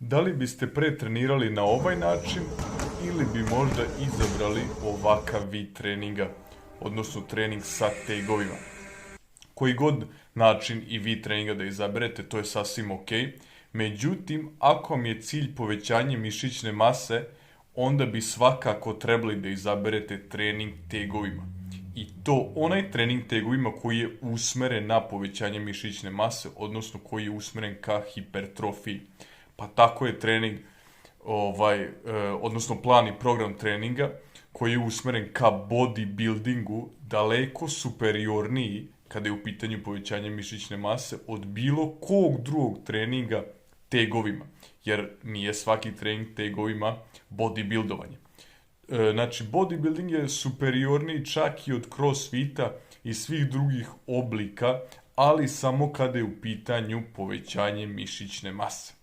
Da li biste pre trenirali na ovaj način ili bi možda izabrali ovakav vid treninga, odnosno trening sa tegovima? Koji god način i vid treninga da izaberete, to je sasvim ok. Međutim, ako vam je cilj povećanje mišićne mase, onda bi svakako trebali da izaberete trening tegovima. I to onaj trening tegovima koji je usmeren na povećanje mišićne mase, odnosno koji je usmeren ka hipertrofiji. Pa tako je trening, odnosno plan i program treninga koji je usmeren ka bodybuildingu daleko superiorniji kada je u pitanju povećanje mišićne mase od bilo kog drugog treninga tegovima. Jer nije svaki trening tegovima bodybuildovanje. Znači, bodybuilding je superiorniji čak i od crossfita i svih drugih oblika, ali samo kada je u pitanju povećanje mišićne mase.